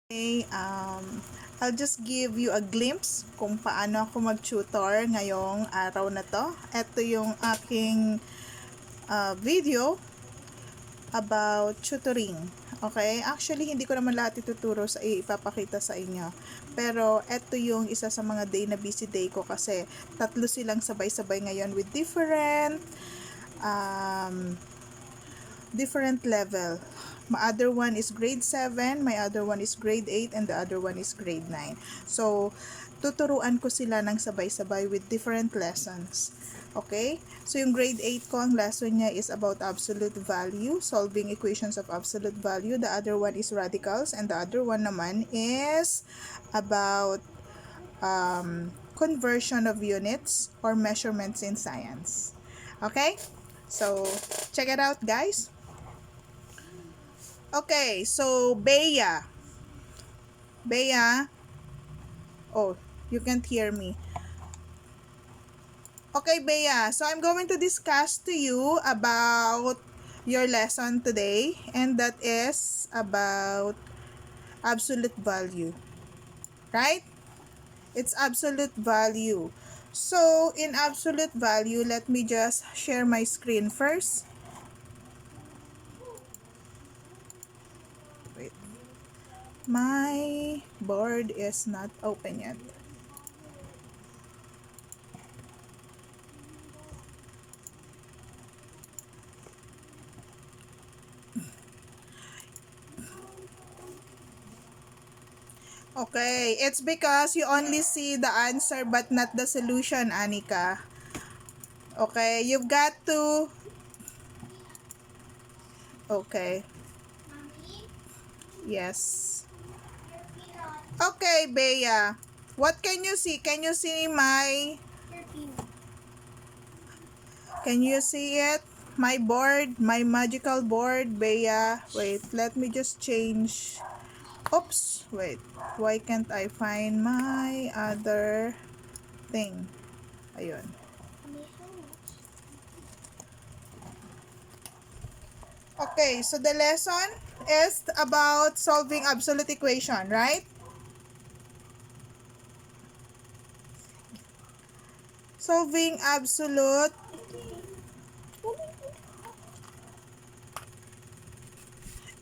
Okay, I'll just give you a glimpse kung paano ako mag-tutor ngayong araw na to. Ito yung aking video about tutoring. Okay, actually hindi ko naman lahat ituturo sa ipapakita sa inyo. Pero ito yung isa sa mga day na busy day ko kasi tatlo silang sabay-sabay ngayon with different level. My other one is grade 7, my other one is grade 8, and the other one is grade 9. So, tuturuan ko sila ng sabay-sabay with different lessons. Okay? So, yung grade 8 ko, ang lesson niya is about absolute value, solving equations of absolute value. The other one is radicals, and the other one naman is about conversion of units or measurements in science. Okay? So, check it out, guys. Okay, so Bea. Bea. Oh, you can't hear me. Okay, Bea. So I'm going to discuss to you about your lesson today, and that is about absolute value. Right? It's absolute value. So, in absolute value, let me just share my screen first. Wait. My board is not open yet. Okay, it's because you only see the answer but not the solution, Anika. Okay, you've got to... Okay, yes. Okay, Bea. What can you see? Can you see my... Can you see it? My board, my magical board, Bea. Wait, let me just change... Oops, wait. Why can't I find my other thing? Ayun. Okay, so the lesson is about solving absolute equation, right? Solving absolute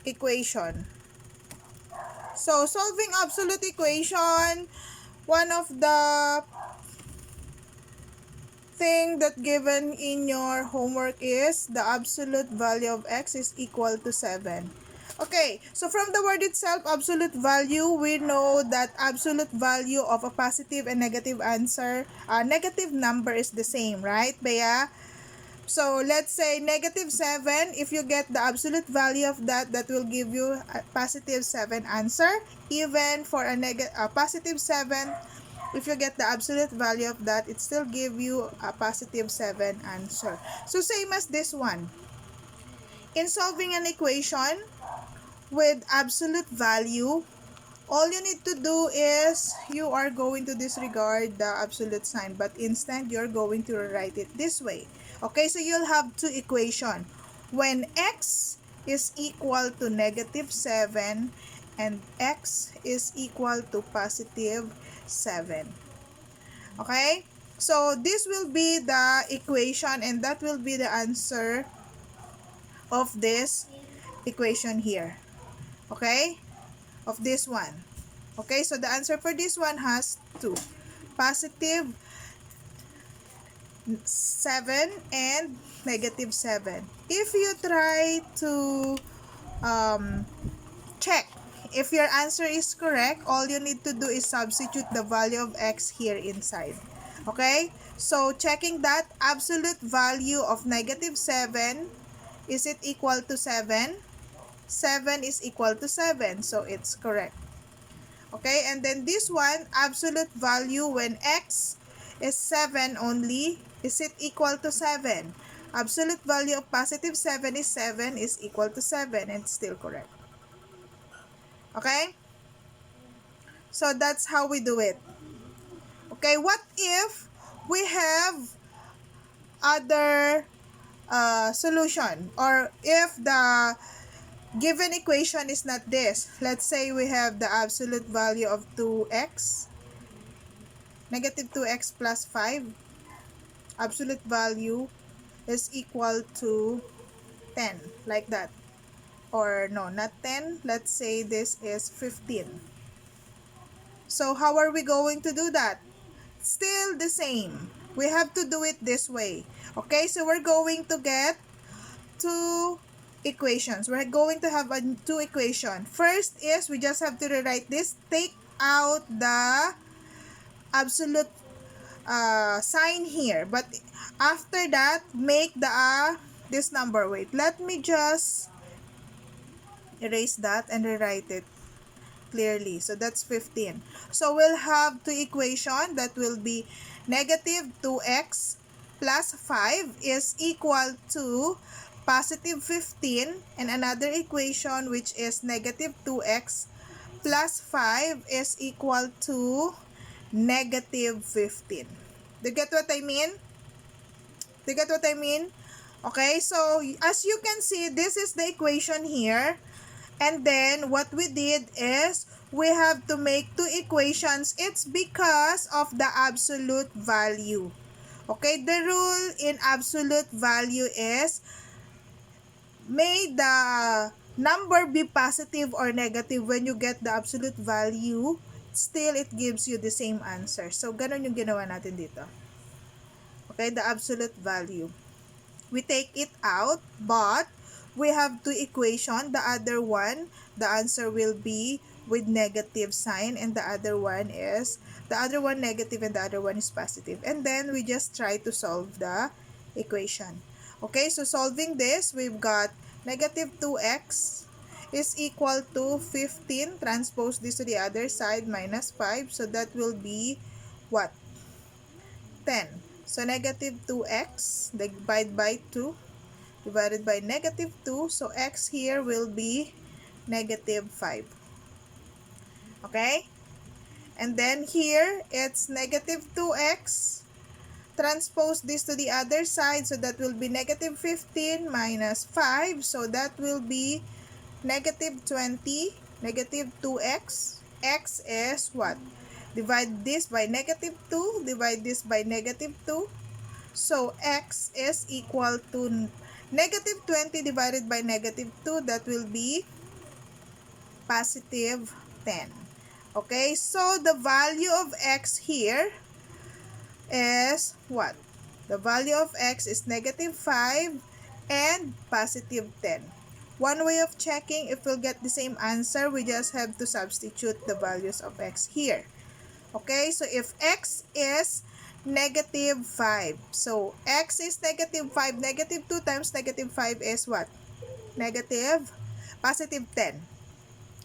equation. So, solving absolute equation, one of the thing that given in your homework is the absolute value of x is equal to 7. Okay, so from the word itself, absolute value, we know that absolute value of a positive and negative answer, negative number is the same, right, Bea? So, let's say negative 7, if you get the absolute value of that, that will give you a positive 7 answer. Even for a positive 7, if you get the absolute value of that, it still give you a positive 7 answer. So, same as this one. In solving an equation with absolute value, all you need to do is you are going to disregard the absolute sign, but instead you're going to write it this way. Okay, so you'll have two equations. When x is equal to negative 7 and x is equal to positive 7. Okay, so this will be the equation and that will be the answer of this equation here. Okay, of this one. Okay, so the answer for this one has 2. Positive 7 and negative 7. If you try to check if your answer is correct, all you need to do is substitute the value of x here inside. Okay, so checking that absolute value of negative 7, is it equal to 7? 7 is equal to 7, so it's correct. Okay, and then this one, absolute value when x is 7 only, is it equal to 7? Absolute value of positive 7 is equal to 7, and it's still correct. Okay? So that's how we do it. Okay, what if we have other solution, or if the given equation is not this. Let's say we have the absolute value of 2x, negative 2x plus 5. Absolute value is equal to 10, like that. Or no, not 10. Let's say this is 15. So how are we going to do that? Still the same. We have to do it this way. Okay, so we're going to get two equations. We're going to have two equations. First is we just have to rewrite this. Take out the absolute sign here. But after that, make the this number. Wait, let me just erase that and rewrite it clearly. So that's 15. So we'll have two equation that will be negative 2x plus 5 is equal to positive 15, and another equation which is negative 2x plus 5 is equal to negative 15. Do you get what I mean? Do you get what I mean? Okay, so as you can see, this is the equation here. And then what we did is we have to make two equations. It's because of the absolute value. Okay, the rule in absolute value is may the number be positive or negative. When you get the absolute value, still it gives you the same answer. So ganun yung ginawa natin dito. Okay, the absolute value. We take it out, but we have two equation. The other one, the answer will be with negative sign, and the other one negative and the other one is positive. And then we just try to solve the equation. Okay, so solving this, we've got negative 2x is equal to 15. Transpose this to the other side, minus 5. So that will be what? 10. So negative 2x divide by 2 divided by negative 2. So x here will be negative 5. Okay? And then here, it's negative 2x. Transpose this to the other side. So that will be negative 15 minus 5. So that will be negative 20. Negative 2x. X is what? Divide this by negative 2. Divide this by negative 2. So x is equal to negative 20 divided by negative 2. That will be positive 10. Okay, so the value of x here is what? The value of x is negative 5 and positive 10. One way of checking if we'll get the same answer, we just have to substitute the values of x here. Okay, so if x is negative 5, so x is negative 5, negative 2 times negative 5 is what? Positive 10.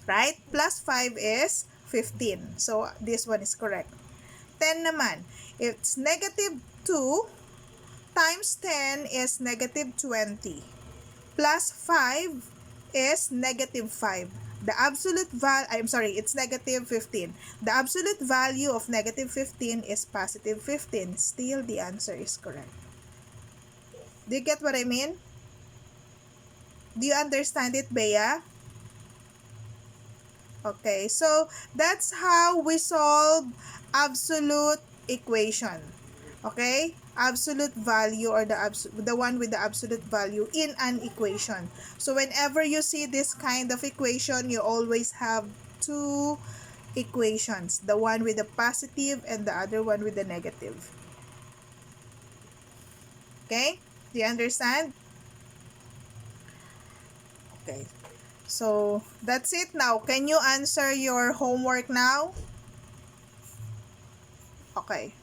Right? Plus 5 is 15. So, this one is correct. 10 naman. It's negative 2 times 10 is negative 20. Plus 5 is negative 5. The absolute it's negative 15. The absolute value of negative 15 is positive 15. Still, the answer is correct. Do you get what I mean? Do you understand it, Bea? Okay, so that's how we solve absolute equation. Okay? Absolute value, or the one with the absolute value in an equation. So whenever you see this kind of equation, you always have two equations. The one with the positive and the other one with the negative. Okay? Do you understand? Okay. So, that's it now. Can you answer your homework now? Okay.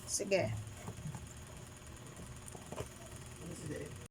Sige.